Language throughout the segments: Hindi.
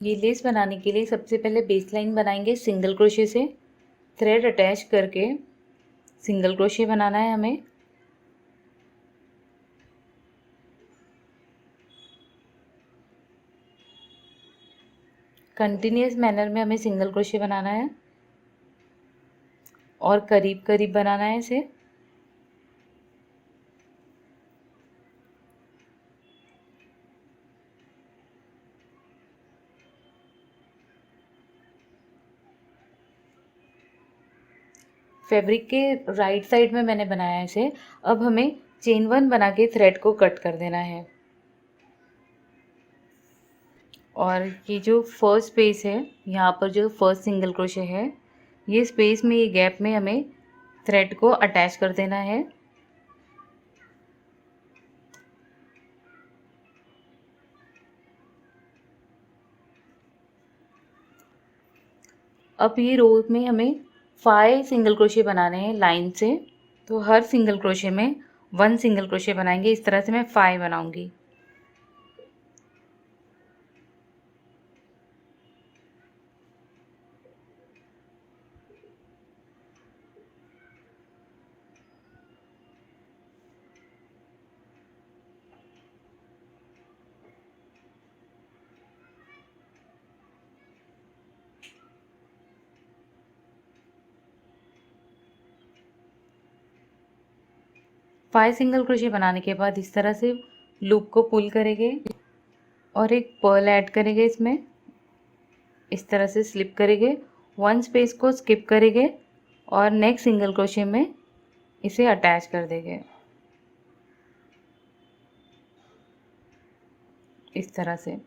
ये लेस बनाने के लिए सबसे पहले बेस लाइन बनाएंगे सिंगल क्रोशे से। थ्रेड अटैच करके सिंगल क्रोशे बनाना है हमें। कंटिन्यूस मैनर में हमें सिंगल क्रोशे बनाना है और करीब करीब बनाना है इसे। फैब्रिक के राइट साइड में मैंने बनाया है इसे। अब हमें चेन 1 बना के थ्रेड को कट कर देना है। और ये जो फर्स्ट स्पेस है, यहाँ पर जो फर्स्ट सिंगल क्रोशे है, ये स्पेस में, ये गैप में हमें थ्रेड को अटैच कर देना है। अब ये रो में हमें 5 सिंगल क्रोशे बनाने हैं लाइन से। तो हर सिंगल क्रोशे में 1 सिंगल क्रोशे बनाएंगे। इस तरह से मैं 5 बनाऊंगी। फाइव सिंगल क्रोशे बनाने के बाद इस तरह से लूप को पुल करेंगे और एक पर्ल ऐड करेंगे इसमें। इस तरह से स्लिप करेंगे, 1 स्पेस को स्किप करेंगे और नेक्स्ट सिंगल क्रोशे में इसे अटैच कर देंगे इस तरह से।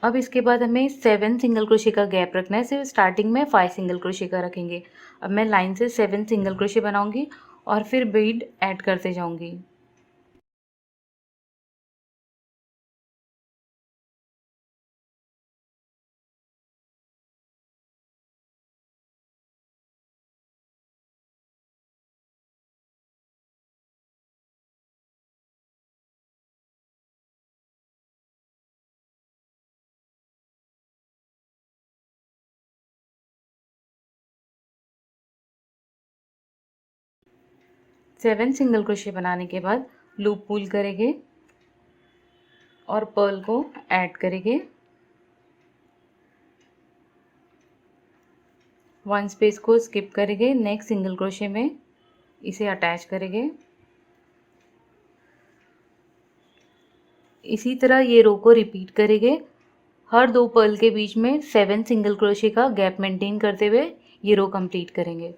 अब इसके बाद हमें 7 सिंगल क्रोशे का गैप रखना है। सिर्फ स्टार्टिंग में 5 सिंगल क्रोशे का रखेंगे। अब मैं लाइन से 7 सिंगल क्रोशे बनाऊंगी और फिर बीड ऐड करते जाऊंगी। सेवन सिंगल क्रोशे बनाने के बाद लूप पुल करेंगे और पर्ल को ऐड करेंगे। 1 स्पेस को स्किप करेंगे, नेक्स्ट सिंगल क्रोशे में इसे अटैच करेंगे। इसी तरह ये रो को रिपीट करेंगे। हर 2 पर्ल के बीच में 7 सिंगल क्रोशे का गैप मेंटेन करते हुए ये रो कंप्लीट करेंगे।